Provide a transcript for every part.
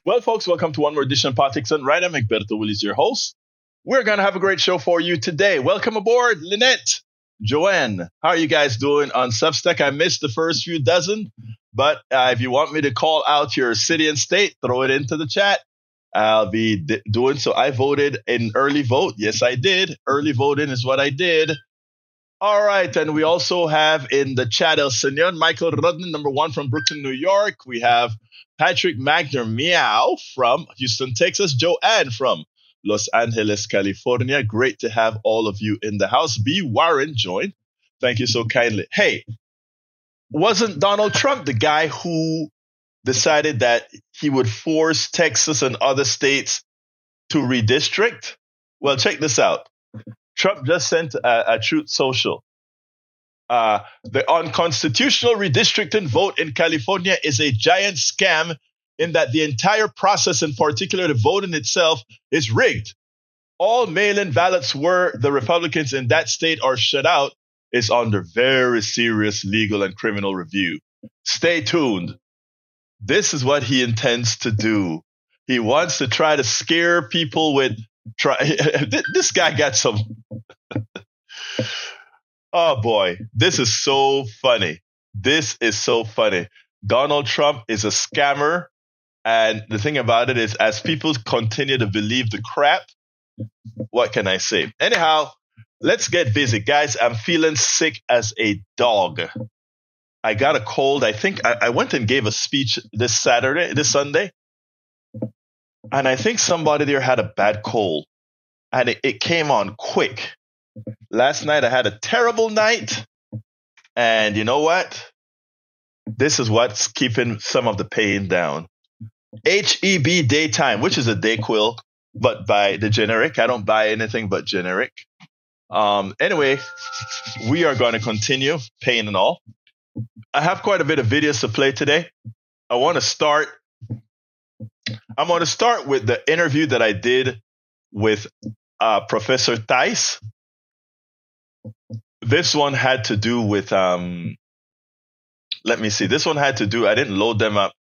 Well, folks, welcome to one more edition of Politics Done Right. I'm Egberto, Willies, your host. We're going to have a great show for you today. Welcome aboard, Lynette, Joanne. How are you guys doing on Substack? I missed the first few dozen, but if you want me to call out your city and state, throw it into the chat. I'll be doing so. I voted in early vote. Yes, I did. Early voting is what I did. All right, and we also have in the chat El Senor Michael Rodman, number one from Brooklyn, New York. We have Patrick Magner Meow from Houston, Texas. Joanne from Los Angeles, California. Great to have all of you in the house. B. Warren joined. Thank you so kindly. Hey, wasn't Donald Trump the guy who decided that he would force Texas and other states to redistrict? Well, check this out. Trump just sent a Truth Social. The unconstitutional redistricting vote in California is a giant scam in that the entire process, in particular the voting itself, is rigged. All mail-in ballots where the Republicans in that state are shut out is under very serious legal and criminal review. Stay tuned. This is what he intends to do. He wants to try to scare people with... This guy got some... Oh boy, this is so funny. This is so funny. Donald Trump is a scammer. And the thing about it is, as people continue to believe the crap, what can I say? Anyhow, let's get busy. Guys, I'm feeling sick as a dog. I got a cold. I think I went and gave a speech this Sunday. And I think somebody there had a bad cold. And it came on quick. Last night I had a terrible night. And you know what? This is what's keeping some of the pain down. HEB Daytime, which is a Dayquil, but by the generic. I don't buy anything but generic. Anyway, we are going to continue, pain and all. I have quite a bit of videos to play today. I'm going to start with the interview that I did with Professor Thijs. This one had to do with, let me see. This one had to do, I didn't load them up.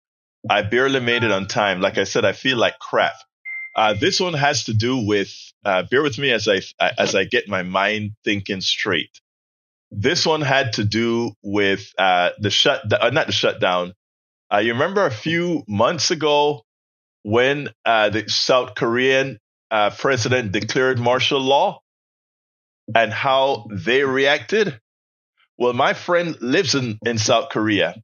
I barely made it on time. Like I said, I feel like crap. This one has to do with, bear with me as I get my mind thinking straight. This one had to do with not the shutdown. You remember a few months ago when the South Korean president declared martial law and how they reacted? Well, my friend lives in South Korea,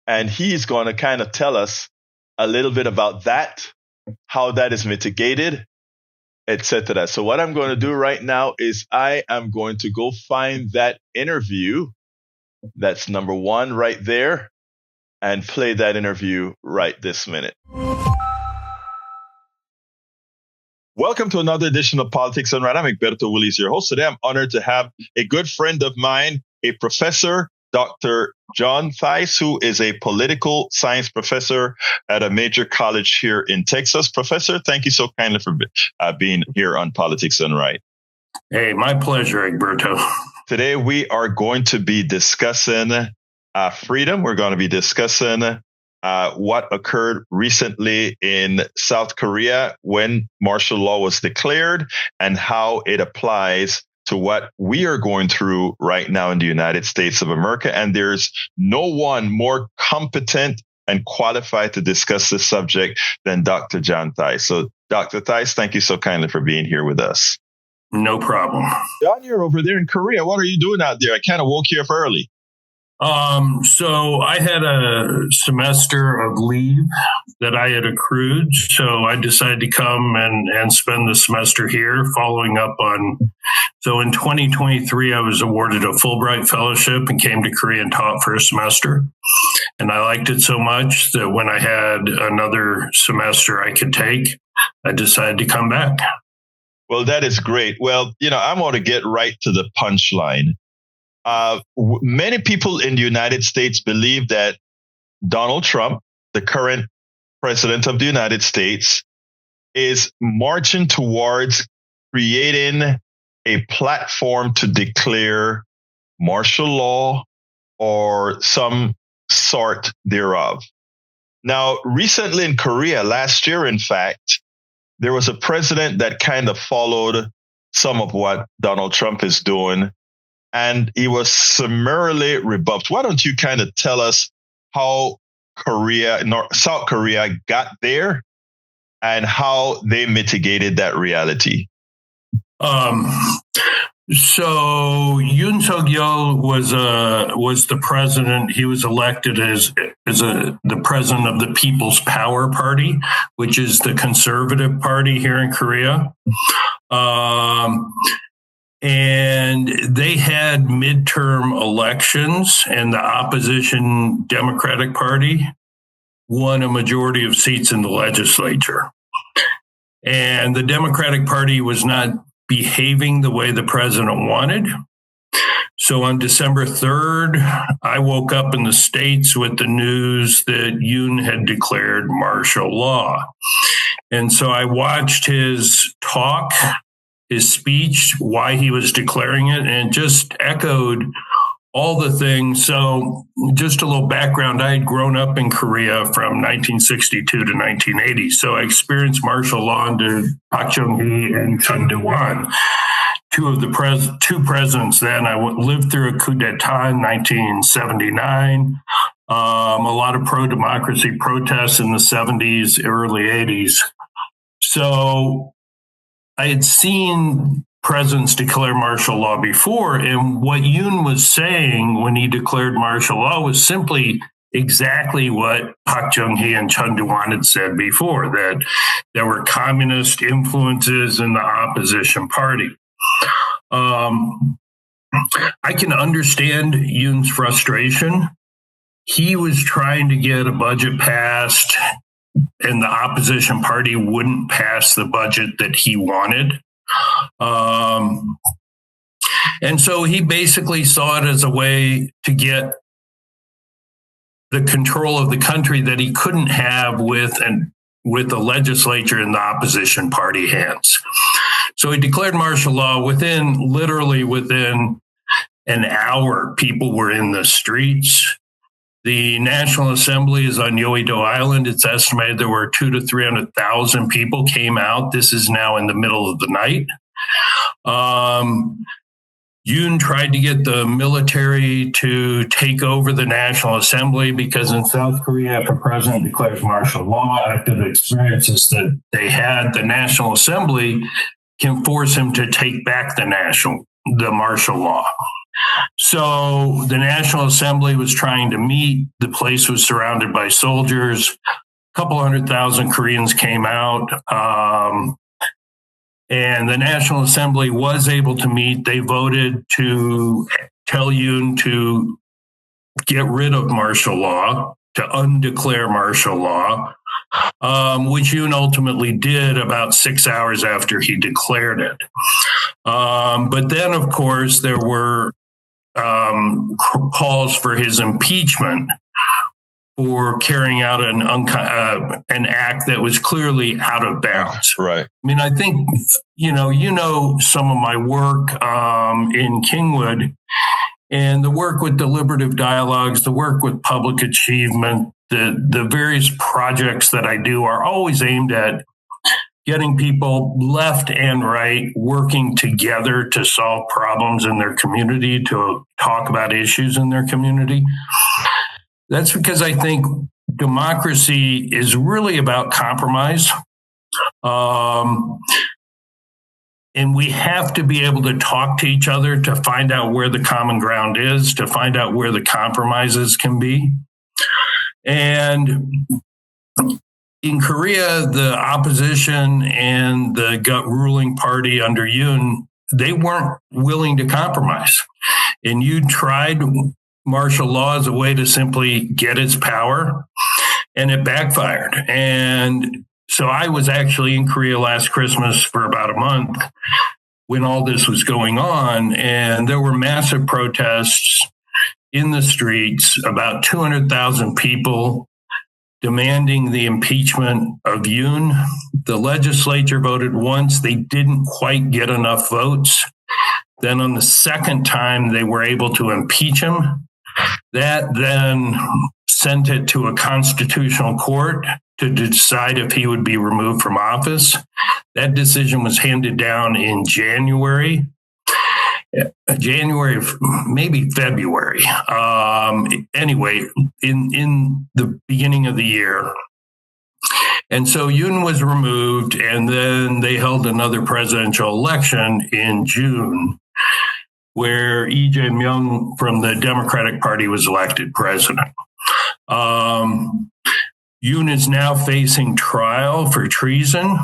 and he's going to kind of tell us a little bit about that, how that is mitigated, etc. So what I'm going to do right now is I am going to go find that interview. That's number one right there, and play that interview right this minute. Welcome to another edition of Politics Done Right. I'm Egberto Willies, your host. Today I'm honored to have a good friend of mine, a professor, Dr. John Thijs, who is a political science professor at a major college here in Texas. Professor, thank you so kindly for being here on Politics Done Right. Hey, my pleasure, Egberto. Today we are going to be discussing freedom. We're going to be discussing what occurred recently in South Korea when martial law was declared and how it applies to what we are going through right now in the United States of America. And there's no one more competent and qualified to discuss this subject than Dr. John Thijs. So, Dr. Thijs, thank you so kindly for being here with us. No problem. John, you're over there in Korea. What are you doing out there? I kind of woke you up early. So I had a semester of leave that I had accrued. So I decided to come and spend the semester here following up on. So in 2023, I was awarded a Fulbright fellowship and came to Korea and taught for a semester. And I liked it so much that when I had another semester I could take, I decided to come back. Well, that is great. Well, I want to get right to the punchline. Many people in the United States believe that Donald Trump, the current president of the United States, is marching towards creating a platform to declare martial law or some sort thereof. Now, recently in Korea, last year, in fact, there was a president that kind of followed some of what Donald Trump is doing, and he was summarily rebuffed. Why don't you kind of tell us how South Korea got there and how they mitigated that reality? So Yoon Suk-yeol was the president. He was elected as the president of the People's Power Party, which is the conservative party here in Korea. And they had midterm elections, and the opposition Democratic Party won a majority of seats in the legislature. And the Democratic Party was not behaving the way the president wanted. So on December 3rd, I woke up in the States with the news that Yoon had declared martial law. And so I watched his talk, his speech, why he was declaring it, and it just echoed all the things. So just a little background, I had grown up in Korea from 1962 to 1980. So I experienced martial law under Park Chung-hee and Chun Doo-hwan, two presidents then. I lived through a coup d'etat in 1979, a lot of pro-democracy protests in the 70s, early 80s. So I had seen presidents declare martial law before, and what Yoon was saying when he declared martial law was simply exactly what Park Chung-hee and Chun Doo-hwan had said before, that there were communist influences in the opposition party. I can understand Yoon's frustration. He was trying to get a budget passed, and the opposition party wouldn't pass the budget that he wanted. And so he basically saw it as a way to get the control of the country that he couldn't have with the legislature in the opposition party hands. So he declared martial law. Literally within an hour, people were in the streets. The National Assembly is on Yeouido Island. It's estimated there were 200,000 to 300,000 people came out. This is now in the middle of the night. Yoon tried to get the military to take over the National Assembly because in South Korea, if a president declares martial law, after the experiences that they had, the National Assembly can force him to take back the martial law. So the National Assembly was trying to meet. The place was surrounded by soldiers. A couple 100,000 Koreans came out. And the National Assembly was able to meet. They voted to tell Yoon to get rid of martial law, to undeclare martial law, which Yoon ultimately did about 6 hours after he declared it. But then, of course, there were calls for his impeachment for carrying out an act that was clearly out of bounds. Right. I mean, I think, you know some of my work in Kingwood, and the work with deliberative dialogues, the work with public achievement, the various projects that I do are always aimed at getting people left and right working together to solve problems in their community, to talk about issues in their community. That's because I think democracy is really about compromise. And we have to be able to talk to each other to find out where the common ground is, to find out where the compromises can be. And in Korea, the opposition and the gut ruling party under Yoon, they weren't willing to compromise. And Yoon tried martial law as a way to simply get its power, and it backfired. And so I was actually in Korea last Christmas for about a month when all this was going on, and there were massive protests in the streets, about 200,000 people demanding the impeachment of Yoon. The legislature voted once. They didn't quite get enough votes. Then on the second time, they were able to impeach him. That then sent it to a constitutional court to decide if he would be removed from office. That decision was handed down in January, maybe February. Anyway, in the beginning of the year. And so Yoon was removed, and then they held another presidential election in June, where Lee Jae-myung from the Democratic Party was elected president. Yoon is now facing trial for treason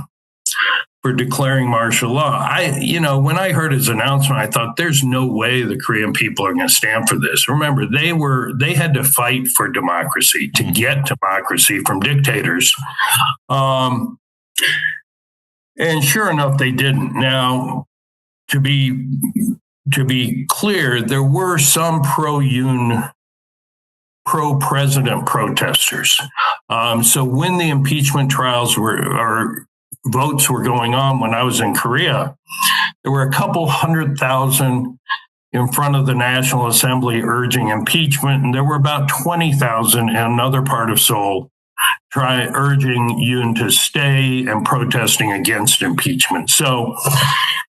for declaring martial law. When I heard his announcement, I thought there's no way the Korean people are going to stand for this. Remember, they had to fight for democracy, to get democracy from dictators. And sure enough, they didn't. Now, to be clear, there were some pro-Yoon, pro-president protesters. So when the impeachment trials votes were going on when I was in Korea, there were a couple 100,000 in front of the National Assembly urging impeachment, and there were about 20,000 in another part of Seoul urging Yoon to stay and protesting against impeachment. So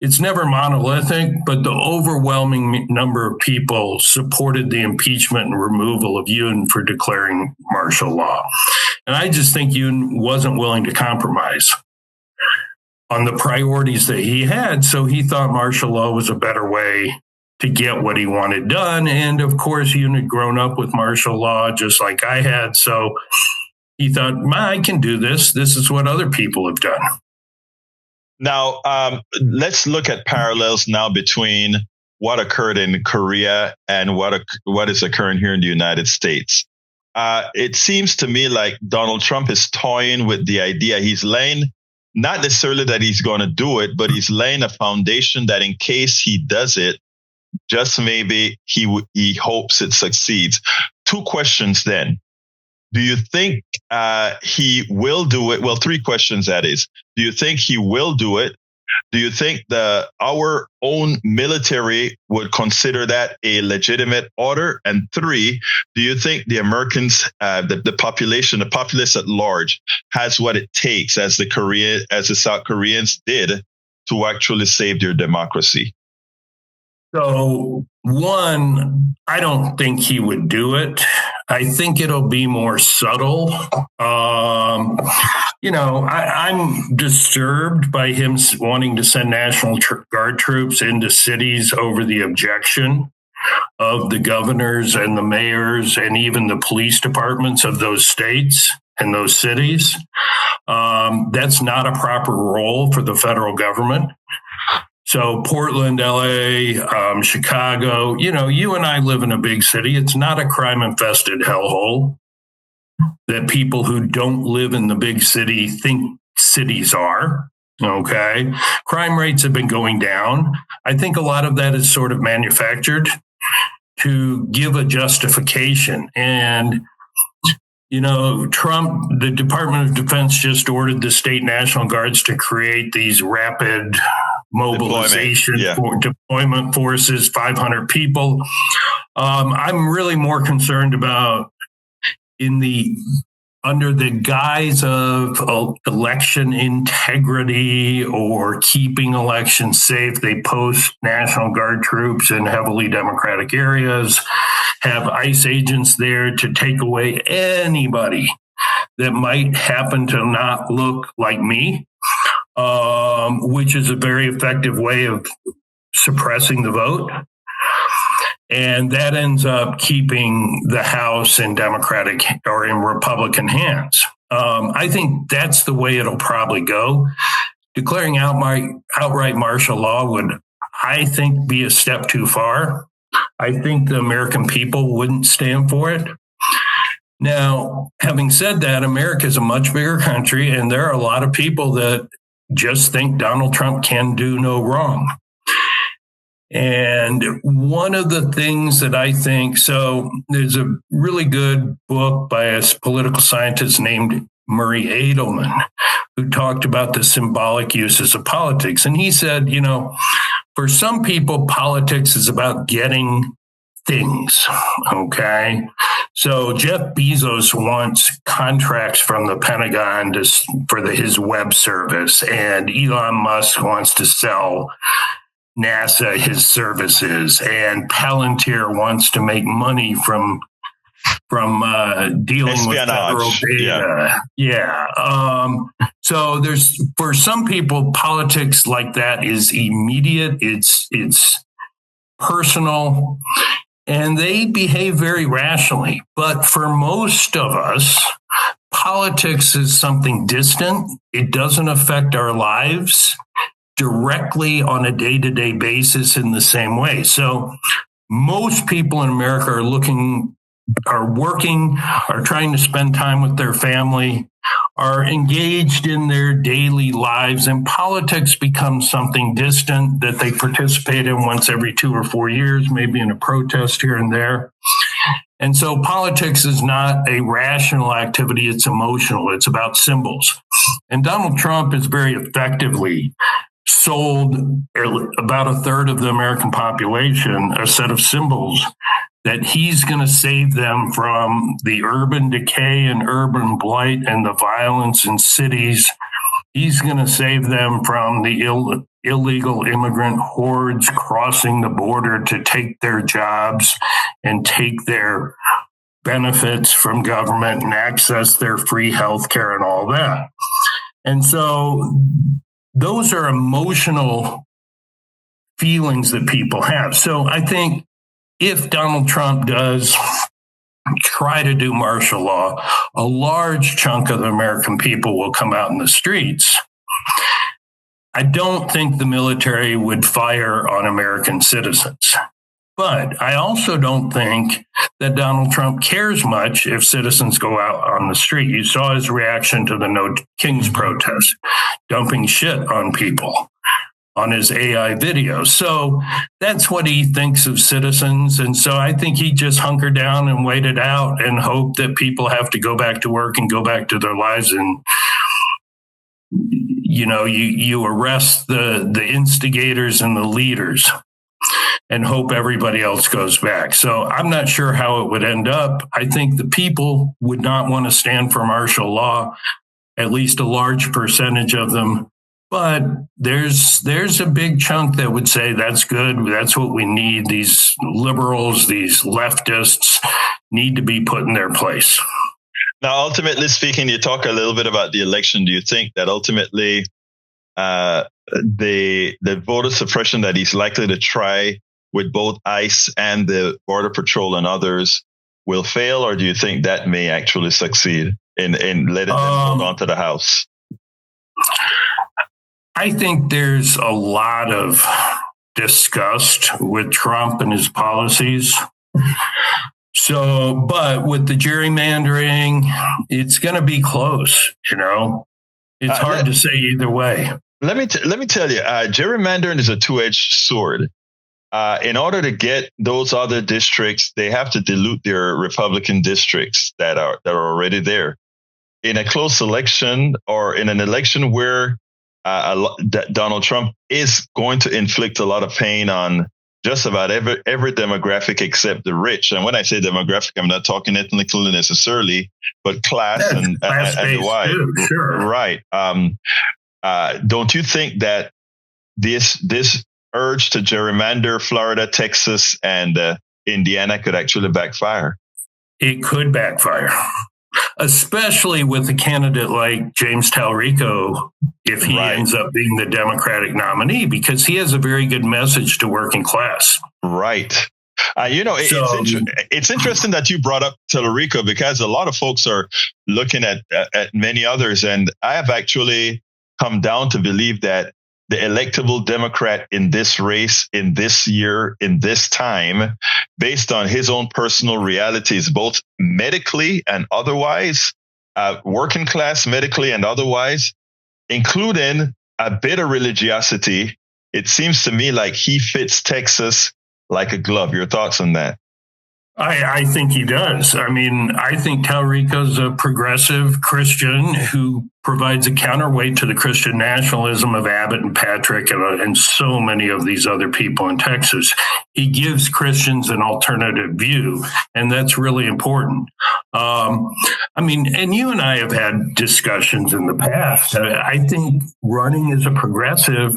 it's never monolithic, but the overwhelming number of people supported the impeachment and removal of Yoon for declaring martial law. And I just think Yoon wasn't willing to compromise on the priorities that he had. So he thought martial law was a better way to get what he wanted done. And of course, Yoon had grown up with martial law just like I had. So he thought, I can do this. This is what other people have done. Now, let's look at parallels now between what occurred in Korea and what is occurring here in the United States. It seems to me like Donald Trump is toying with the idea. He's laying, not necessarily that he's going to do it, but he's laying a foundation that in case he does it, just maybe he hopes it succeeds. Two questions then. Do you think he will do it? Well, three questions that is. Do you think he will do it? Do you think our own military would consider that a legitimate order? And three, do you think the Americans, the population, the populace at large, has what it takes, as the South Koreans did, to actually save their democracy? So, one, I don't think he would do it. I think it'll be more subtle. I'm disturbed by him wanting to send National Guard troops into cities over the objection of the governors and the mayors and even the police departments of those states and those cities. That's not a proper role for the federal government. So Portland, LA, Chicago, you and I live in a big city. It's not a crime-infested hellhole that people who don't live in the big city think cities are. Okay. Crime rates have been going down. I think a lot of that is sort of manufactured to give a justification. And Trump, the Department of Defense just ordered the state National Guards to create these rapid mobilization deployment forces, 500 people. I'm really more concerned about under the guise of election integrity or keeping elections safe, they post National Guard troops in heavily Democratic areas, have ICE agents there to take away anybody that might happen to not look like me, which is a very effective way of suppressing the vote. And that ends up keeping the House in Democratic or in Republican hands. I think that's the way it'll probably go. Declaring outright martial law would, I think, be a step too far. I think the American people wouldn't stand for it. Now, having said that, America is a much bigger country, and there are a lot of people that just think Donald Trump can do no wrong. And one of the things that I think, so there's a really good book by a political scientist named Murray Edelman, who talked about the symbolic uses of politics. And he said, for some people, politics is about getting things. Okay. So Jeff Bezos wants contracts from the Pentagon for his web service, and Elon Musk wants to sell NASA his services, and Palantir wants to make money from dealing espionage. With federal data. So for some people, politics like that is immediate. It's personal, and they behave very rationally. But for most of us, politics is something distant. It doesn't affect our lives directly on a day-to-day basis in the same way. So most people in America are working, are trying to spend time with their family, are engaged in their daily lives, and politics becomes something distant that they participate in once every 2 or 4 years, maybe in a protest here and there. And so politics is not a rational activity, it's emotional, it's about symbols. And Donald Trump has very effectively sold about a third of the American population a set of symbols that he's going to save them from the urban decay and urban blight and the violence in cities. He's going to save them from the illegal immigrant hordes crossing the border to take their jobs and take their benefits from government and access their free health care and all that. And so those are emotional feelings that people have. So I think if Donald Trump does try to do martial law, a large chunk of the American people will come out in the streets. I don't think the military would fire on American citizens. But I also don't think that Donald Trump cares much if citizens go out on the street. You saw his reaction to the No Kings protest, dumping shit on people on his AI video. So that's what he thinks of citizens. And so I think he just hunkered down and waited out and hoped that people have to go back to work and go back to their lives. And, you arrest the instigators and the leaders and hope everybody else goes back. So I'm not sure how it would end up. I think the people would not want to stand for martial law, at least a large percentage of them. But there's a big chunk that would say that's good. That's what we need. These liberals, these leftists need to be put in their place. Now, ultimately speaking, you talk a little bit about the election. Do you think that ultimately the voter suppression that he's likely to try with both ICE and the Border Patrol and others will fail, or do you think that may actually succeed in letting them hold on to the House? I think there's a lot of disgust with Trump and his policies. So, but with the gerrymandering, it's going to be close, It's hard to say either way. Let me tell you, gerrymandering is a two-edged sword. In order to get those other districts, they have to dilute their Republican districts that are already there. In a close election or in an election where Donald Trump is going to inflict a lot of pain on just about every demographic except the rich. And when I say demographic, I'm not talking ethnically necessarily, but class and wide. Sure. Right. Don't you think that this urge to gerrymander Florida, Texas, and Indiana could actually backfire? It could backfire, especially with a candidate like James Talrico, if he ends up being the Democratic nominee, because he has a very good message to working class. Right. It's interesting that you brought up Talrico, because a lot of folks are looking at many others, and I have actually come down to believe that the electable Democrat in this race, in this year, in this time, based on his own personal realities, both medically and otherwise, working class medically and otherwise, including a bit of religiosity, it seems to me like he fits Texas like a glove. Your thoughts on that? I think he does. I mean, I think Talrico's a progressive Christian who provides a counterweight to the Christian nationalism of Abbott and Patrick and so many of these other people in Texas. He gives Christians an alternative view, and that's really important. I mean, and you and I have had discussions in the past. I think running as a progressive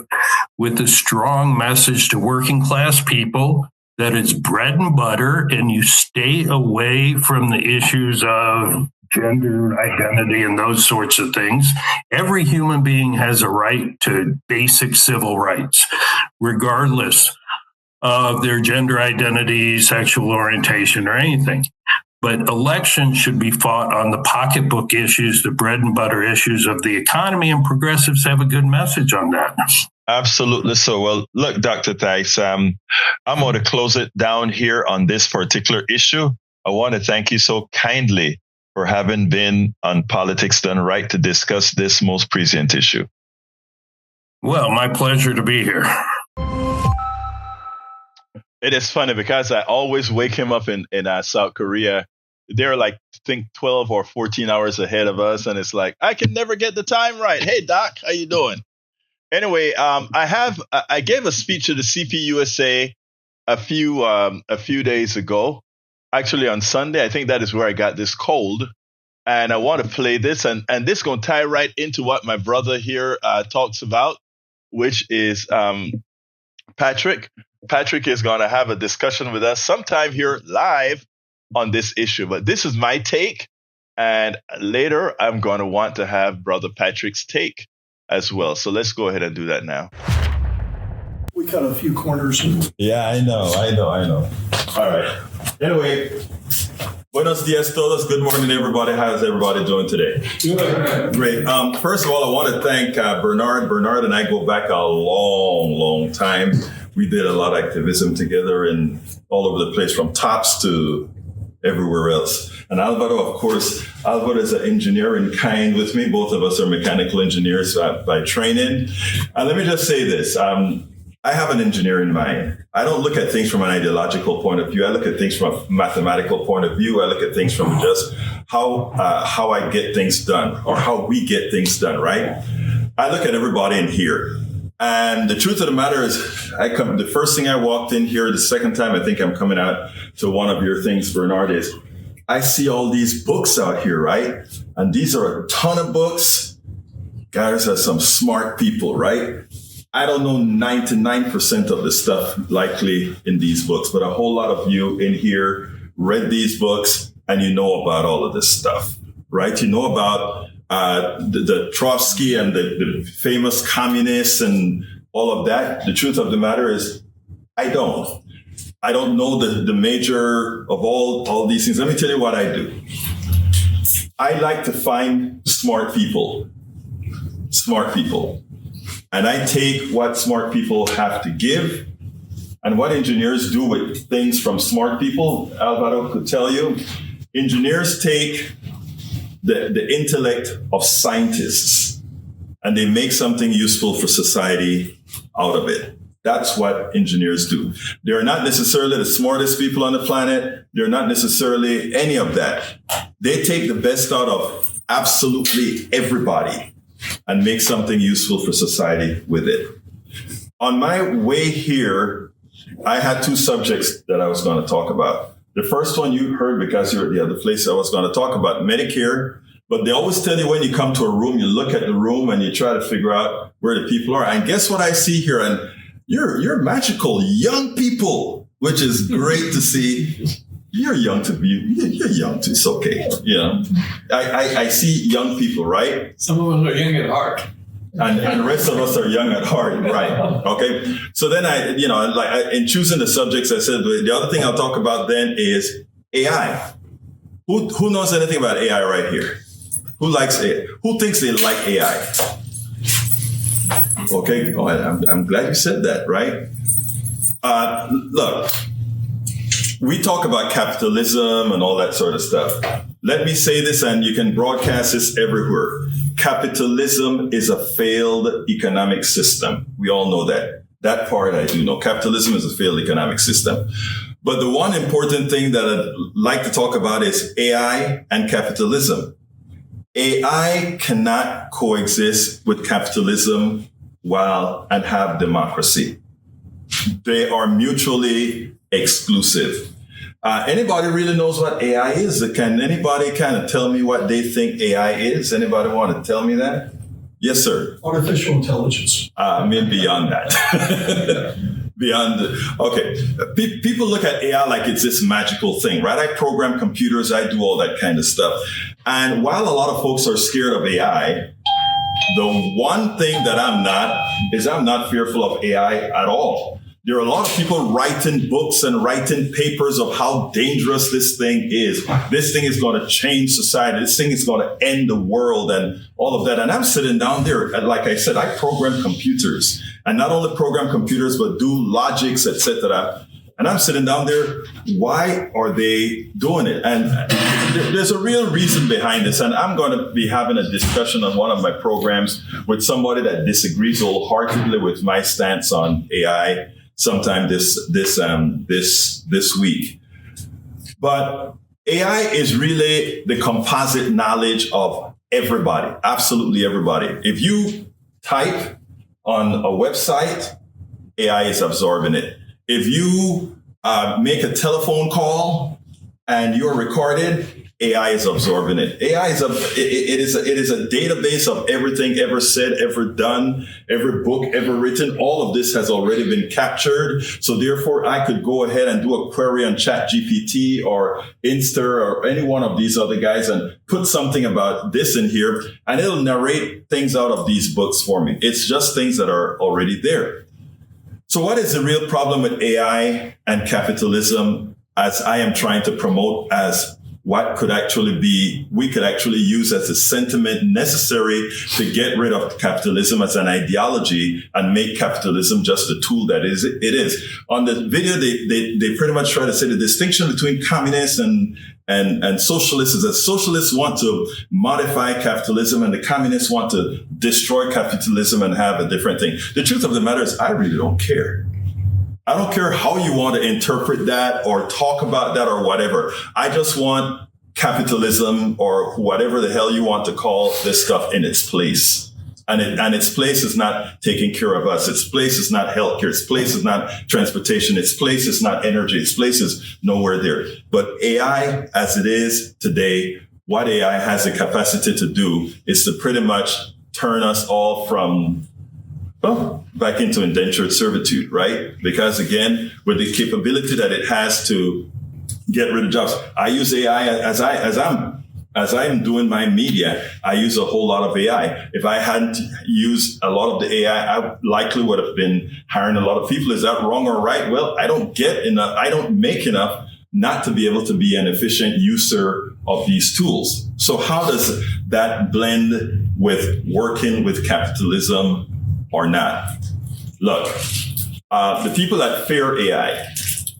with a strong message to working class people that it's bread and butter, and you stay away from the issues of gender identity and those sorts of things. Every human being has a right to basic civil rights, regardless of their gender identity, sexual orientation, or anything. But elections should be fought on the pocketbook issues, the bread and butter issues of the economy, and progressives have a good message on that. Absolutely so. Well, look, Dr. Theis, I'm going to close it down here on this particular issue. I want to thank you so kindly for having been on Politics Done Right to discuss this most prescient issue. Well, my pleasure to be here. It is funny because I always wake him up in South Korea. They're like, I think 12 or 14 hours ahead of us. And it's like, I can never get the time right. Hey, Doc, how you doing? Anyway, I gave a speech to the CPUSA a few days ago. Actually, on Sunday, I think that is where I got this cold. And I want to play this. And this is going to tie right into what my brother here talks about, which is Patrick. Patrick is going to have a discussion with us sometime here live on this issue. But this is my take. And later, I'm going to want to have Brother Patrick's take as well. So let's go ahead and do that now. We cut a few corners. Yeah, I know. All right. Anyway, buenos dias todos. Good morning, everybody. How's everybody doing today? Good. Great. First of all, I want to thank Bernard. Bernard and I go back a long, long time. We did a lot of activism together and all over the place, from TOPS to everywhere else. And Alvaro, of course, Alvaro is an engineer in kind with me. Both of us are mechanical engineers by training. And let me just say this. I have an engineering mind. I don't look at things from an ideological point of view. I look at things from a mathematical point of view. I look at things from just how I get things done, or how we get things done, right? I look at everybody in here. And the truth of the matter is, the first thing I walked in here, the second time I think I'm coming out to one of your things, Bernard, is I see all these books out here, right? And these are a ton of books. Guys are some smart people, right? I don't know 99% of the stuff likely in these books, but a whole lot of you in here read these books and you know about all of this stuff, right? You know about the Trotsky and the famous communists and all of that. The truth of the matter is, I don't know the major of all these things. Let me tell you what I do. I like to find smart people. And I take what smart people have to give and what engineers do with things from smart people. Alvaro could tell you, engineers take the intellect of scientists and they make something useful for society out of it. That's what engineers do. They're not necessarily the smartest people on the planet. They're not necessarily any of that. They take the best out of absolutely everybody and make something useful for society with it. On my way here, I had two subjects that I was going to talk about. The first one you heard because you're at the other place. I was going to talk about Medicare, but they always tell you when you come to a room, you look at the room and you try to figure out where the people are. And guess what I see here? And you're magical young people, which is great to see. You're young to be. You're young to. It's okay. You know, I see young people, right? Some of us are young at heart. And the rest of us are young at heart, right? Okay. So then in choosing the subjects, I said, the other thing I'll talk about then is AI. Who knows anything about AI right here? Who likes AI? Who thinks they like AI? Okay. Oh, I'm glad you said that, right? Look, we talk about capitalism and all that sort of stuff. Let me say this, and you can broadcast this everywhere. Capitalism is a failed economic system. We all know that. That part I do know. Capitalism is a failed economic system. But the one important thing that I'd like to talk about is AI and capitalism. AI cannot coexist with capitalism and have democracy. They are mutually exclusive. Anybody really knows what AI is? Can anybody kind of tell me what they think AI is? Anybody want to tell me that? Yes, sir. Artificial intelligence. I mean, beyond that. People look at AI like it's this magical thing, right? I program computers, I do all that kind of stuff. And while a lot of folks are scared of AI, the one thing that I'm not fearful of AI at all. There are a lot of people writing books and writing papers of how dangerous this thing is. This thing is going to change society. This thing is going to end the world and all of that. And I'm sitting down there, and like I said, I program computers. And not only program computers, but do logics, etc. And I'm sitting down there, why are they doing it? And there's a real reason behind this. And I'm going to be having a discussion on one of my programs with somebody that disagrees wholeheartedly with my stance on AI sometime this week. But AI is really the composite knowledge of everybody, absolutely everybody. If you type on a website, AI is absorbing it. If you make a telephone call and you're recorded, AI is absorbing it. AI is it is a database of everything ever said, ever done, every book ever written. All of this has already been captured. So therefore, I could go ahead and do a query on ChatGPT or Insta or any one of these other guys and put something about this in here, and it'll narrate things out of these books for me. It's just things that are already there. So what is the real problem with AI and capitalism, as I am trying to promote as what we could actually use as a sentiment necessary to get rid of capitalism as an ideology and make capitalism just the tool that it is. On the video, they pretty much try to say the distinction between communists and socialists is that socialists want to modify capitalism and the communists want to destroy capitalism and have a different thing. The truth of the matter is, I really don't care. I don't care how you want to interpret that or talk about that or whatever. I just want capitalism or whatever the hell you want to call this stuff in its place. And its place is not taking care of us. Its place is not healthcare. Its place is not transportation. Its place is not energy. Its place is nowhere there. But AI, as it is today, what AI has the capacity to do is to pretty much turn us all from back into indentured servitude, right? Because again, with the capability that it has to get rid of jobs, I use AI as I'm doing my media. I use a whole lot of AI. If I hadn't used a lot of the AI, I likely would have been hiring a lot of people. Is that wrong or right? Well, I don't get enough. I don't make enough not to be able to be an efficient user of these tools. So how does that blend with working with capitalism or not? Look, the people that fear AI,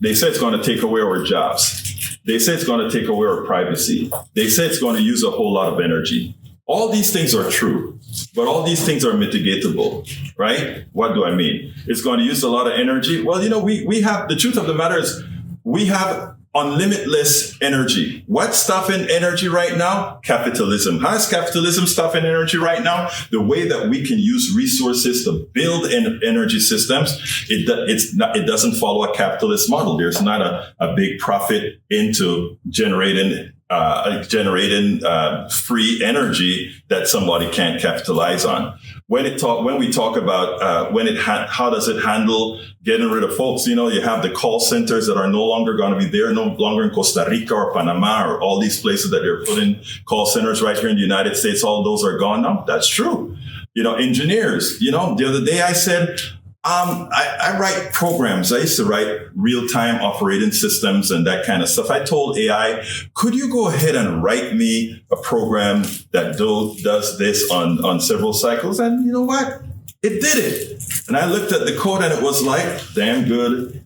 they say it's going to take away our jobs. They say it's going to take away our privacy. They say it's going to use a whole lot of energy. All these things are true, but all these things are mitigatable, right? What do I mean? It's going to use a lot of energy. Well, we have, the truth of the matter is we have unlimitless energy. What's stopping energy right now? Capitalism. How is capitalism stopping energy right now? The way that we can use resources to build energy systems, it doesn't follow a capitalist model. There's not a big profit into generating free energy that somebody can't capitalize on. When we talk about how does it handle getting rid of folks? You have the call centers that are no longer going to be there, no longer in Costa Rica or Panama or all these places that they're putting call centers right here in the United States. All those are gone now. That's true. Engineers. The other day I said, I write programs. I used to write real-time operating systems and that kind of stuff. I told AI, could you go ahead and write me a program that does this on several cycles? And you know what? It did it. And I looked at the code and it was like, damn good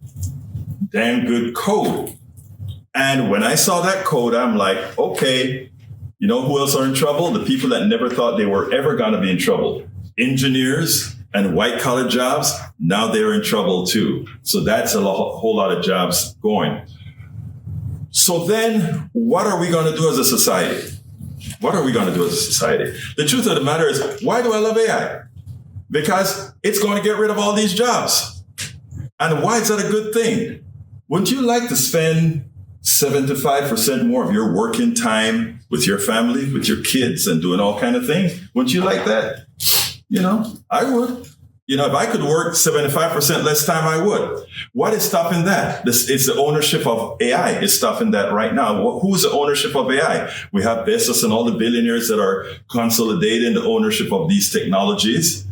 code. And when I saw that code, I'm like, okay, you know who else are in trouble? The people that never thought they were ever going to be in trouble. Engineers and white collar jobs, now they're in trouble too. So that's a whole lot of jobs going. So then what are we going to do as a society? What are we going to do as a society? The truth of the matter is, why do I love AI? Because it's going to get rid of all these jobs. And why is that a good thing? Wouldn't you like to spend 75% more of your working time with your family, with your kids, and doing all kind of things? Wouldn't you like that? You know, I would. You know, if I could work 75% less time, I would. What is stopping that? It's the ownership of AI is stopping that right now. Who's the ownership of AI? We have Bezos and all the billionaires that are consolidating the ownership of these technologies.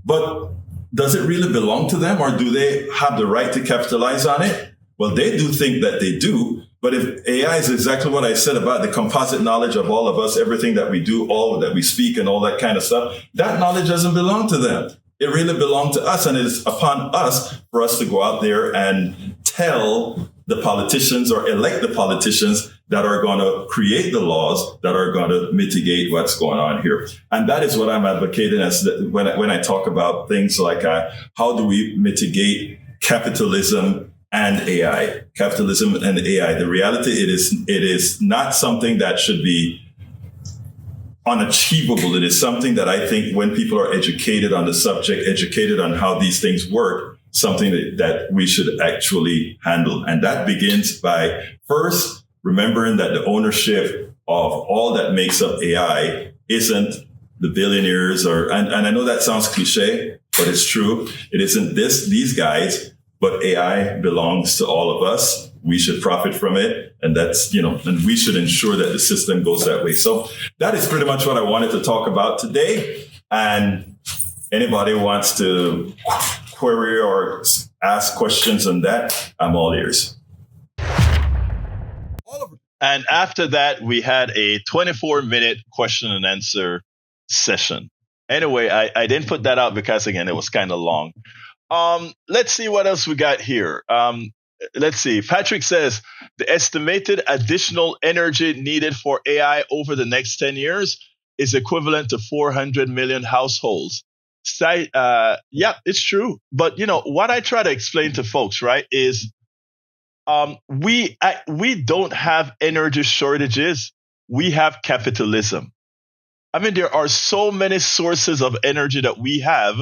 But does it really belong to them, or do they have the right to capitalize on it? Well, they do think that they do. But if AI is exactly what I said about the composite knowledge of all of us, everything that we do, all that we speak and all that kind of stuff, that knowledge doesn't belong to them. It really belongs to us, and it is upon us for us to go out there and tell the politicians or elect the politicians that are going to create the laws that are going to mitigate what's going on here. And that is what I'm advocating as when I talk about things like how do we mitigate capitalism and AI. Capitalism and AI. The reality, it is not something that should be unachievable. It is something that I think when people are educated on the subject, educated on how these things work, something that we should actually handle. And that begins by first remembering that the ownership of all that makes up AI isn't the billionaires and I know that sounds cliche, but it's true. It isn't these guys, but AI belongs to all of us. We should profit from it. And that's, and we should ensure that the system goes that way. So that is pretty much what I wanted to talk about today. And anybody wants to query or ask questions on that, I'm all ears. And after that, we had a 24-minute question and answer session. Anyway, I didn't put that out because, again, it was kind of long. Let's see what else we got here. Let's see. Patrick says the estimated additional energy needed for AI over the next 10 years is equivalent to 400 million households. Yeah, it's true. But, what I try to explain to folks, right, is we don't have energy shortages. We have capitalism. I mean, there are so many sources of energy that we have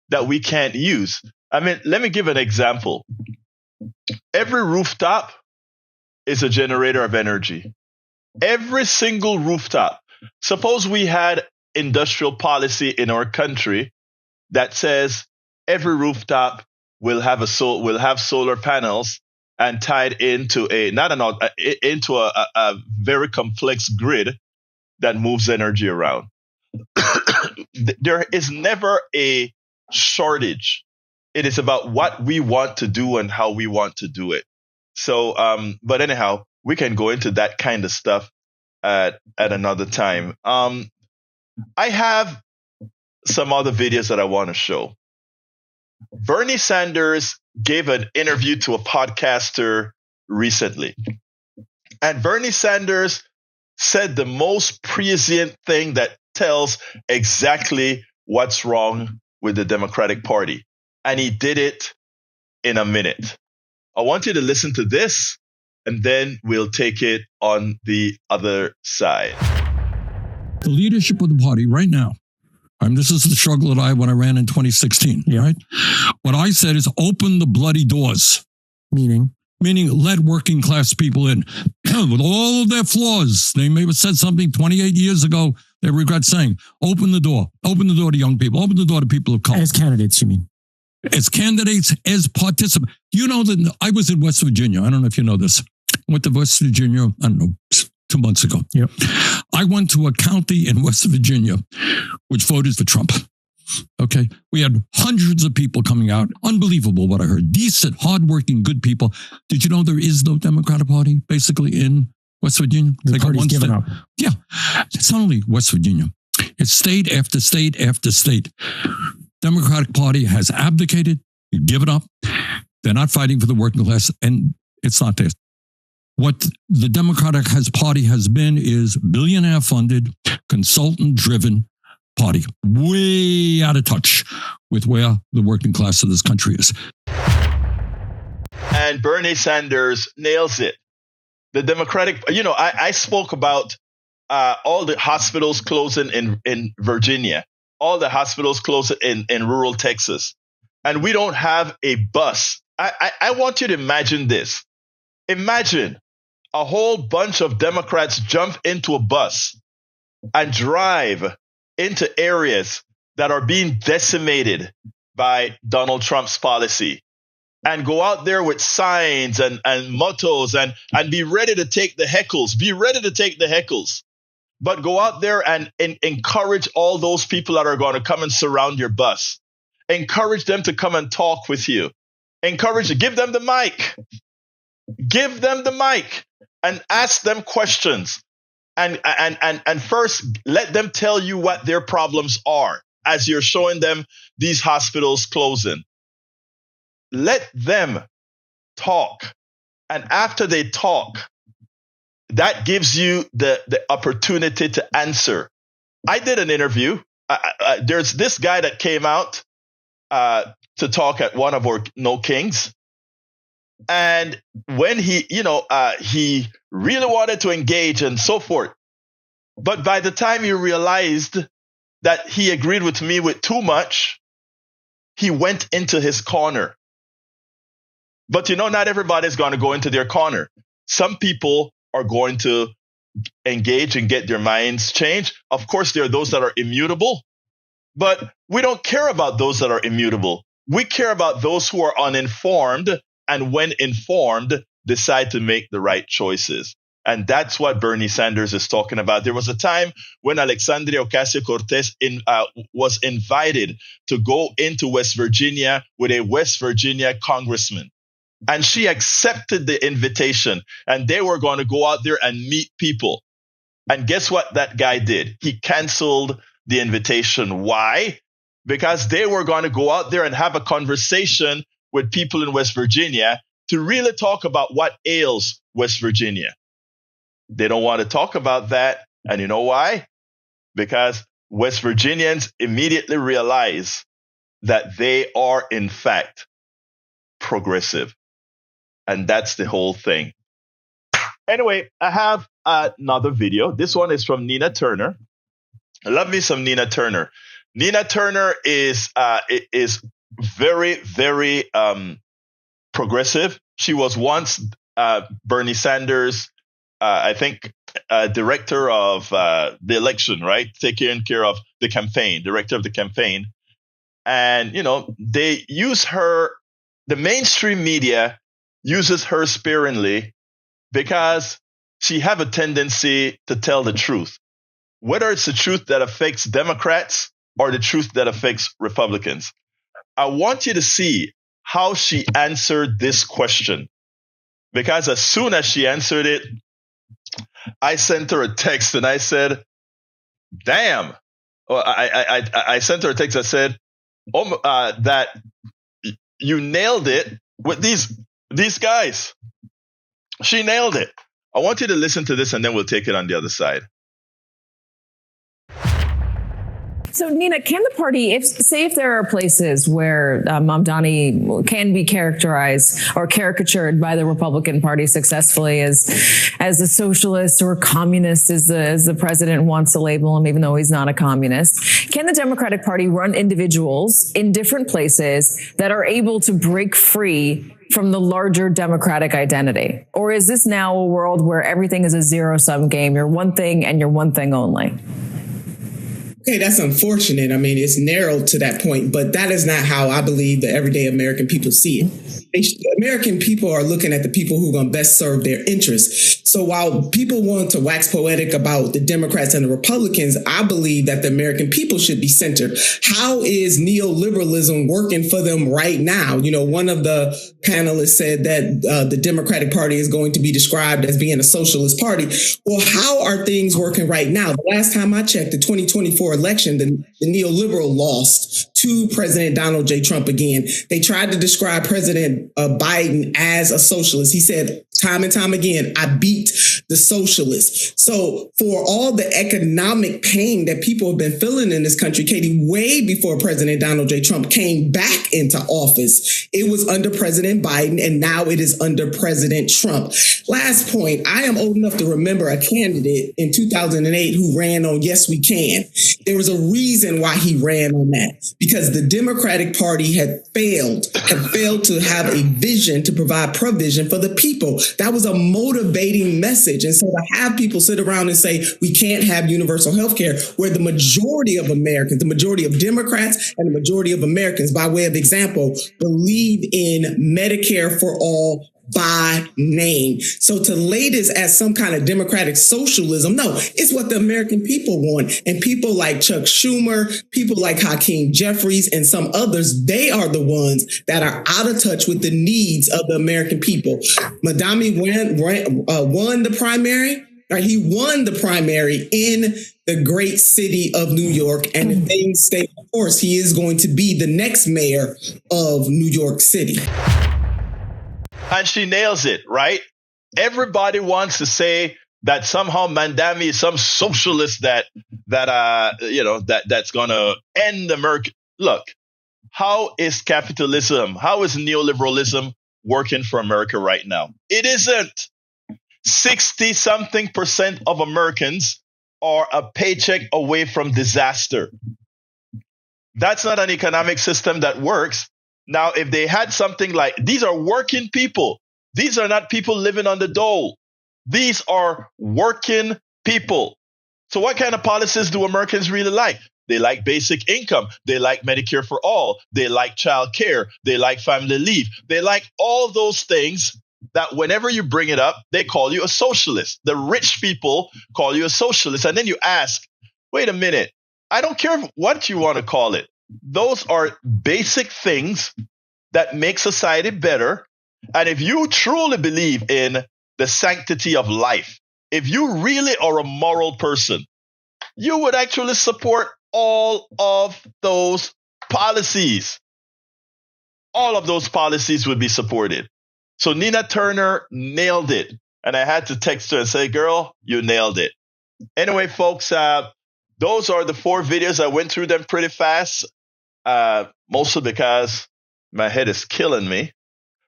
that we can't use. I mean, let me give an example. Every rooftop is a generator of energy. Every single rooftop. Suppose we had industrial policy in our country that says every rooftop will have solar panels and tied into a very complex grid that moves energy around. There is never a shortage. It is about what we want to do and how we want to do it. So, but anyhow, we can go into that kind of stuff at another time. I have some other videos that I want to show. Bernie Sanders gave an interview to a podcaster recently. And Bernie Sanders said the most prescient thing that tells exactly what's wrong with the Democratic Party. And he did it in a minute. I want you to listen to this, and then we'll take it on the other side. The leadership of the party right now, this is the struggle that I had when I ran in 2016, right? What I said is open the bloody doors. Meaning let working class people in with all of their flaws. They may have said something 28 years ago they regret saying. Open the door. Open the door to young people. Open the door to people of color. As candidates, you mean? As candidates, as participants. You know that I was in West Virginia. I don't know if you know this. I went to West Virginia, I don't know, 2 months ago. Yep. I went to a county in West Virginia which voted for Trump. Okay. We had hundreds of people coming out. Unbelievable what I heard. Decent, hardworking, good people. Did you know there is no Democratic Party basically in West Virginia? The party's given up. Yeah. It's not only West Virginia. It's state after state after state. Democratic Party has abdicated, given up. They're not fighting for the working class, and it's not this. What the Democratic Party has been is billionaire funded, consultant driven, party, way out of touch with where the working class of this country is. And Bernie Sanders nails it. The Democratic, I spoke about all the hospitals closing in Virginia, all the hospitals closing in rural Texas. And we don't have a bus. I want you to imagine this. Imagine a whole bunch of Democrats jump into a bus and drive into areas that are being decimated by Donald Trump's policy and go out there with signs and mottos and be ready to take the heckles. Be ready to take the heckles. But go out there and encourage all those people that are going to come and surround your bus. Encourage them to come and talk with you. Give them the mic. Give them the mic and ask them questions. And first, let them tell you what their problems are as you're showing them these hospitals closing. Let them talk. And after they talk, that gives you the opportunity to answer. I did an interview. There's this guy that came out to talk at one of our No Kings. And when he really wanted to engage and so forth. But by the time he realized that he agreed with me with too much, he went into his corner. But not everybody's going to go into their corner. Some people are going to engage and get their minds changed. Of course, there are those that are immutable, but we don't care about those that are immutable. We care about those who are uninformed and when informed, decide to make the right choices. And that's what Bernie Sanders is talking about. There was a time when Alexandria Ocasio-Cortez was invited to go into West Virginia with a West Virginia congressman. And she accepted the invitation, and they were going to go out there and meet people. And guess what that guy did? He canceled the invitation. Why? Because they were going to go out there and have a conversation with people in West Virginia to really talk about what ails West Virginia. They don't want to talk about that. And you know why? Because West Virginians immediately realize that they are, in fact, progressive. And that's the whole thing. Anyway, I have another video. This one is from Nina Turner. I love me some Nina Turner. Nina Turner is very, very progressive. She was once Bernie Sanders, I think, director of the election, right? Taking care of the campaign, director of the campaign. And, they use her, the mainstream media uses her sparingly because she have a tendency to tell the truth, whether it's the truth that affects Democrats or the truth that affects Republicans. I want you to see how she answered this question, because as soon as she answered it, I sent her a text and I said, damn. I sent her a text that said, that you nailed it with these guys. She nailed it. I want you to listen to this and then we'll take it on the other side. So, Nina, can the party, if there are places where Mamdani can be characterized or caricatured by the Republican Party successfully as a socialist or communist, as the president wants to label him, even though he's not a communist, can the Democratic Party run individuals in different places that are able to break free from the larger Democratic identity? Or is this now a world where everything is a zero-sum game? You're one thing and you're one thing only. Okay, that's unfortunate. I mean, it's narrowed to that point, but that is not how I believe the everyday American people see it. American people are looking at the people who are going to best serve their interests. So while people want to wax poetic about the Democrats and the Republicans, I believe that the American people should be centered. How is neoliberalism working for them right now? One of the panelists said that the Democratic Party is going to be described as being a socialist party. Well, how are things working right now? The last time I checked, the 2024 election, the neoliberal lost to President Donald J. Trump again. They tried to describe President Biden as a socialist. He said time and time again, I beat the socialists. So for all the economic pain that people have been feeling in this country, Katie, way before President Donald J. Trump came back into office, it was under President Biden, and now it is under President Trump. Last point, I am old enough to remember a candidate in 2008 who ran on Yes We Can. There was a reason why he ran on that, because the Democratic Party had failed to have a vision to provide provision for the people. That was a motivating message. And so to have people sit around and say, we can't have universal health care, where the majority of Americans, the majority of Democrats and the majority of Americans, by way of example, believe in Medicare for all by name. So to lay this as some kind of democratic socialism, no, it's what the American people want. And people like Chuck Schumer, people like Hakeem Jeffries, and some others, they are the ones that are out of touch with the needs of the American people. Madami won the primary. He won the primary in the great city of New York. And if things stay the course, he is going to be the next mayor of New York City. And she nails it, right? Everybody wants to say that somehow Mandami is some socialist that's going to end America. Look, how is capitalism, how is neoliberalism working for America right now? It isn't. 60-something% of Americans are a paycheck away from disaster. That's not an economic system that works. Now, if they had something like, these are working people. These are not people living on the dole. These are working people. So what kind of policies do Americans really like? They like basic income. They like Medicare for all. They like child care. They like family leave. They like all those things that whenever you bring it up, they call you a socialist. The rich people call you a socialist. And then you ask, wait a minute, I don't care what you want to call it. Those are basic things that make society better. And if you truly believe in the sanctity of life, if you really are a moral person, you would actually support all of those policies. All of those policies would be supported. So Nina Turner nailed it. And I had to text her and say, girl, you nailed it. Anyway, folks, those are the 4 videos. I went through them pretty fast. Mostly because my head is killing me.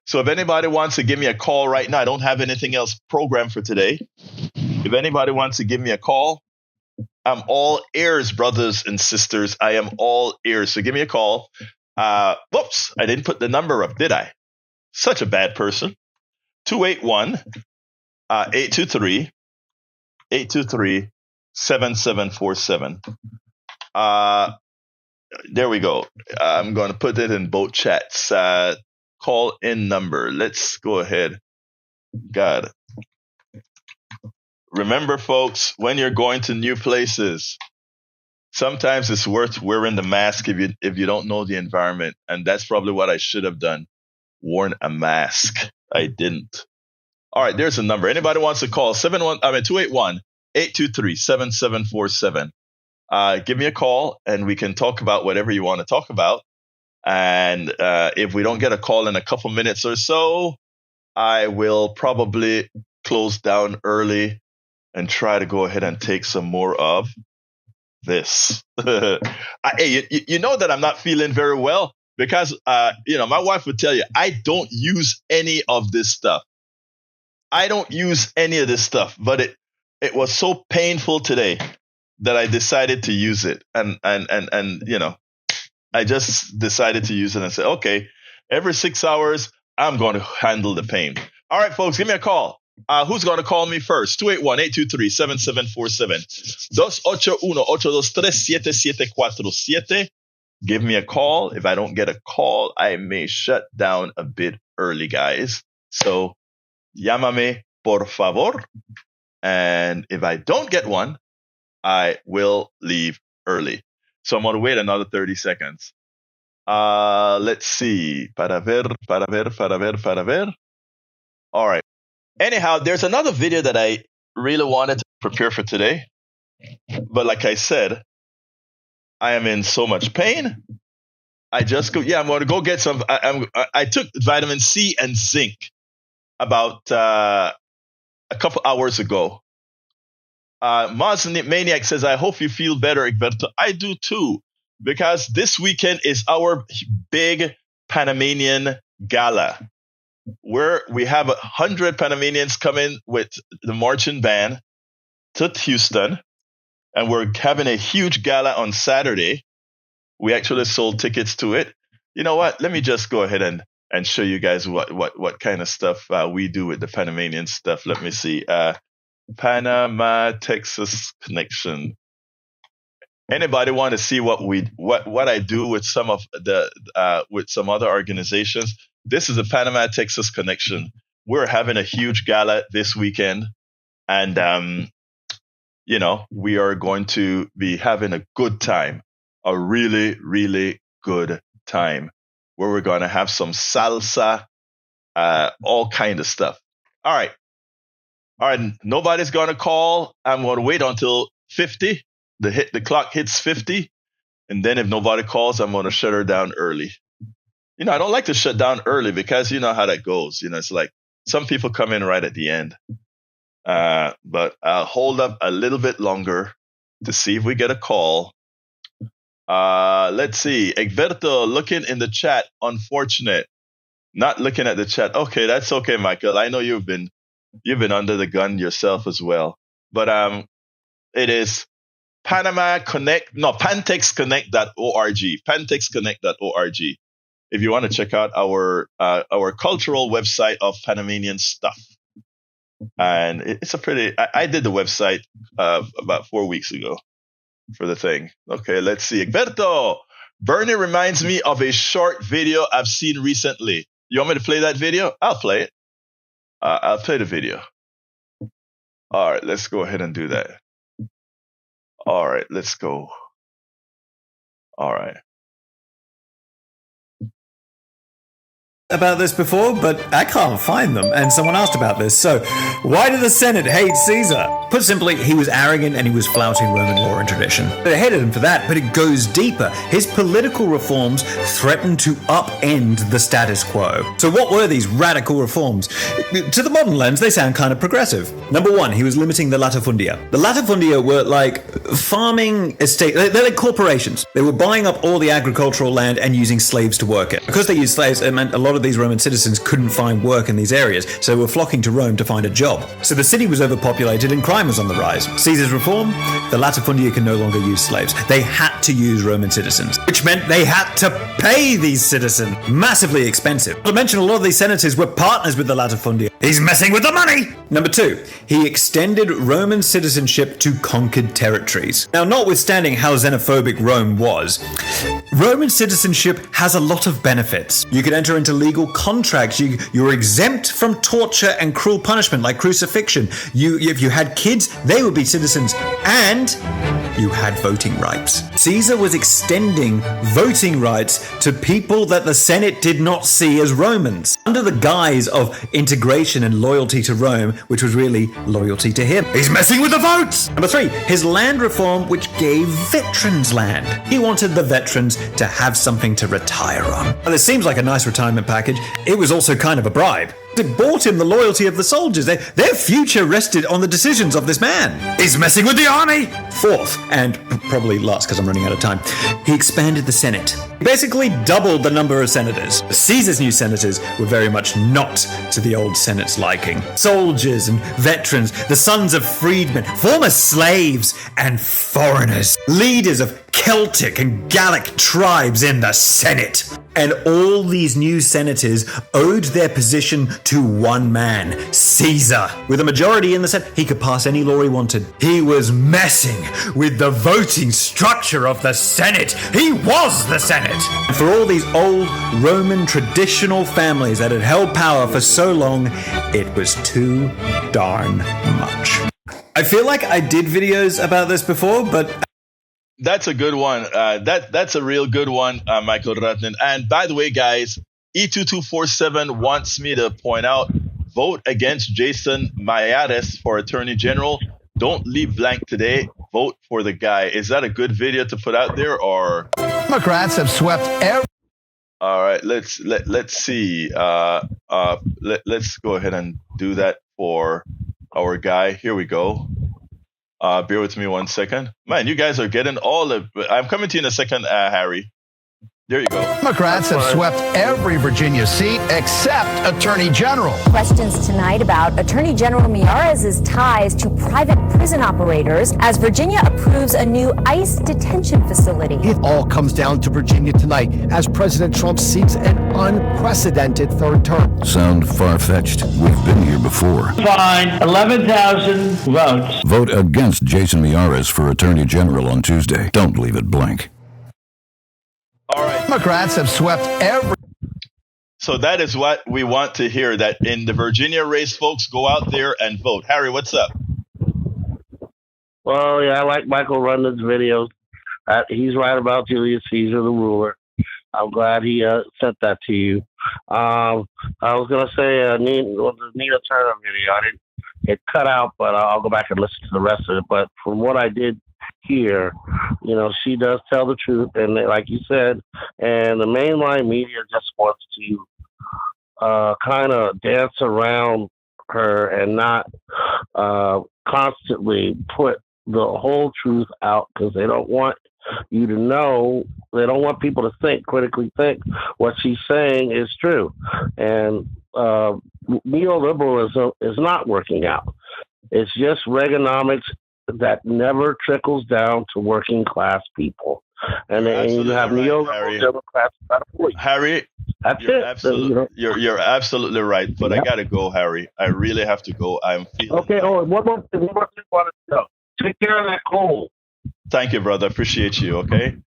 So if anybody wants to give me a call right now, I don't have anything else programmed for today. If anybody wants to give me a call, I'm all ears, brothers and sisters. I am all ears. So give me a call. Whoops, I didn't put the number up, did I? Such a bad person. 281-823-7747. There we go. I'm going to put it in both chats. Call in number. Let's go ahead. God. Remember, folks, when you're going to new places, sometimes it's worth wearing the mask if you don't know the environment. And that's probably what I should have done. Worn a mask. I didn't. All right, there's a number. Anybody wants to call 281-823-7747. Give me a call and we can talk about whatever you want to talk about. And if we don't get a call in a couple minutes or so, I will probably close down early and try to go ahead and take some more of this. Hey, you know that I'm not feeling very well because, my wife would tell you, I don't use any of this stuff. I don't use any of this stuff, but it was so painful today that I decided to use it. And I just decided to use it and say, okay, every 6 hours, I'm going to handle the pain. All right, folks, give me a call. Who's going to call me first? 281-823-7747. 281-823-7747. Give me a call. If I don't get a call, I may shut down a bit early, guys. So, llámame, por favor. And if I don't get one, I will leave early. So I'm going to wait another 30 seconds. Let's see. Para ver. All right. Anyhow, there's another video that I really wanted to prepare for today. But like I said, I am in so much pain. I'm going to go get some. I took vitamin C and zinc. about a couple hours ago. Maz Maniac says, I hope you feel better, Egberto. I do too, because this weekend is our big Panamanian gala, where we have 100 Panamanians coming with the marching band to Houston, and we're having a huge gala on Saturday. We actually sold tickets to it. You know what? Let me just go ahead and show you guys what kind of stuff we do with the Panamanian stuff. Let me see. Panama, Texas connection. Anybody want to see what I do with some of the with some other organizations? This is a Panama, Texas connection. We're having a huge gala this weekend, and we are going to be having a good time, a really, really good time, where we're going to have some salsa, all kind of stuff. All right. Nobody's going to call. I'm going to wait until 50. The clock hits 50. And then if nobody calls, I'm going to shut her down early. I don't like to shut down early because you know how that goes. It's like some people come in right at the end. But I'll hold up a little bit longer to see if we get a call. Let's see. Egberto, looking in the chat. Unfortunate. Not looking at the chat. Okay, that's okay, Michael. I know you've been under the gun yourself as well. But it is pantexconnect.org. Pantexconnect.org. If you want to check out our cultural website of Panamanian stuff. And it's a pretty, I did the website about 4 weeks ago for the thing. Okay, let's see. Egberto, Bernie reminds me of a short video I've seen recently. You want me to play that video? I'll play it. I'll play the video. All right, let's go ahead and do that. All right, let's go. All right. About this before, but I can't find them, and someone asked about this. So, why did the Senate hate Caesar? Put simply, he was arrogant and he was flouting Roman law and tradition. They hated him for that, but it goes deeper. His political reforms threatened to upend the status quo. So what were these radical reforms? To the modern lens, they sound kind of progressive. Number one, he was limiting the latifundia. The latifundia were like farming estate. They're like corporations. They were buying up all the agricultural land and using slaves to work it. Because they used slaves, it meant a lot of these Roman citizens couldn't find work in these areas, so they were flocking to Rome to find a job. So the city was overpopulated and crime was on the rise. Caesar's reform, the latifundia can no longer use slaves. They had to use Roman citizens, which meant they had to pay these citizens. Massively expensive. Not to mention a lot of these senators were partners with the latifundia. He's messing with the money! Number two, he extended Roman citizenship to conquered territories. Now, notwithstanding how xenophobic Rome was, Roman citizenship has a lot of benefits. You could enter into legal contracts. You're exempt from torture and cruel punishment like crucifixion. If you had kids, they would be citizens, and you had voting rights. Caesar was extending voting rights to people that the Senate did not see as Romans, under the guise of integration and loyalty to Rome, which was really loyalty to him. He's messing with the votes! Number three, his land reform, which gave veterans land. He wanted the veterans to have something to retire on. Well, it seems like a nice retirement package. It was also kind of a bribe. It bought him the loyalty of the soldiers. Their future rested on the decisions of this man. He's messing with the army! Fourth, and probably last because I'm running out of time, he expanded the Senate. He basically doubled the number of senators. Caesar's new senators were very much not to the old Senate's liking. Soldiers and veterans, the sons of freedmen, former slaves, and foreigners. Leaders of Celtic and Gallic tribes in the Senate. And all these new senators owed their position to one man, Caesar. With a majority in the Senate, he could pass any law he wanted. He was messing with the voting structure of the Senate. He was the Senate. And for all these old Roman traditional families that had held power for so long, it was too darn much. I feel like I did videos about this before, but... That's a good one. That's a real good one, Michael Ratnan. And by the way, guys, E2247 wants me to point out, vote against Jason Mayares for Attorney General. Don't leave blank today. Vote for the guy. Is that a good video to put out there, or? Democrats have swept every All right, let's see. Let's go ahead and do that for our guy. Here we go. Bear with me 1 second. Man, you guys are getting all of. I'm coming to you in a second, Harry. There you go. Democrats have swept every Virginia seat except Attorney General. Questions tonight about Attorney General Miyares' ties to private prison operators as Virginia approves a new ICE detention facility. It all comes down to Virginia tonight as President Trump seeks an unprecedented third term. Sound far-fetched? We've been here before. Fine. 11,000 votes. Vote against Jason Miyares for Attorney General on Tuesday. Don't leave it blank. All right. Democrats have swept every. So that is what we want to hear, that in the Virginia race, folks, go out there and vote. Harry, what's up? Well, yeah, I like Michael Rundon's videos. He's right about Julius Caesar, the ruler. I'm glad he sent that to you. I was going to say the Nina Turner video. I didn't get cut out, but I'll go back and listen to the rest of it. But from what I did here, she does tell the truth, and like you said, and the mainline media just wants to kind of dance around her and not constantly put the whole truth out, because they don't want you to know, they don't want people to critically think what she's saying is true. And neoliberalism is not working out. It's just Reaganomics that never trickles down to working class people. And you have neoliberal Democrats trying to pull you. Harry, that's you're it. You're absolutely right, but I gotta go, Harry. I really have to go. I'm feeling okay. Oh, one more thing. I want to go. Take care of that cold. Thank you, brother. Appreciate you. Okay.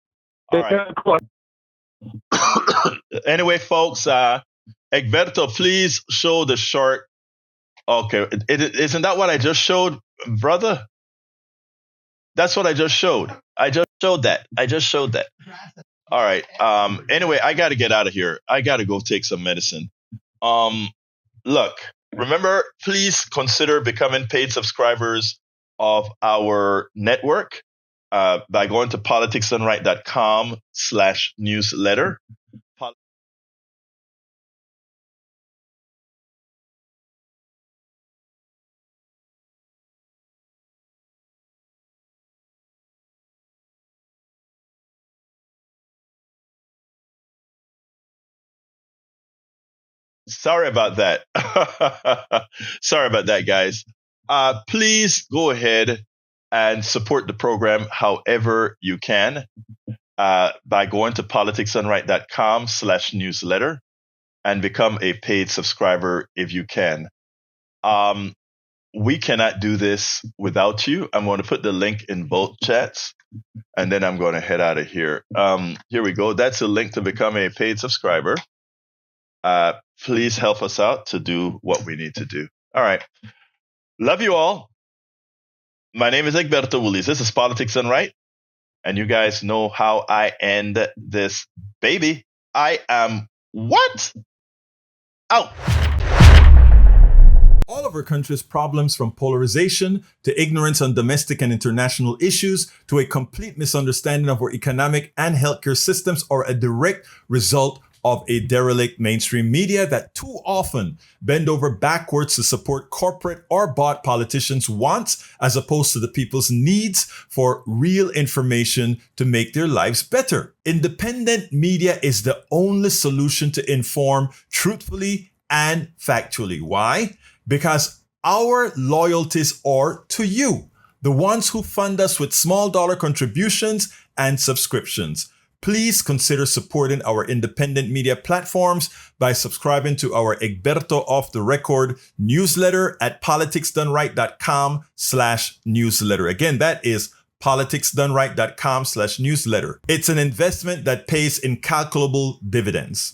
All right. Anyway, folks, Egberto, please show the short. Okay, isn't that what I just showed, brother? That's what I just showed. I just showed that. All right. Anyway, I got to get out of here. I got to go take some medicine. Look, remember, please consider becoming paid subscribers of our network by going to politicsdoneright.com/newsletter. Sorry about that. Sorry about that, guys. Please go ahead and support the program however you can by going to politicsdoneright.com/newsletter and become a paid subscriber if you can. We cannot do this without you. I'm going to put the link in both chats, and then I'm going to head out of here. Here we go. That's a link to become a paid subscriber. Please help us out to do what we need to do. All right. Love you all. My name is Egberto Willies. This is Politics Done Right. And you guys know how I end this baby. I am what? Out. All of our country's problems, from polarization to ignorance on domestic and international issues to a complete misunderstanding of our economic and healthcare systems, are a direct result of a derelict mainstream media that too often bend over backwards to support corporate or bought politicians' wants as opposed to the people's needs for real information to make their lives better. Independent media is the only solution to inform truthfully and factually. Why? Because our loyalties are to you, the ones who fund us with small dollar contributions and subscriptions. Please consider supporting our independent media platforms by subscribing to our Egberto Off the Record newsletter at politicsdoneright.com/newsletter. Again, that is politicsdoneright.com/newsletter. It's an investment that pays incalculable dividends.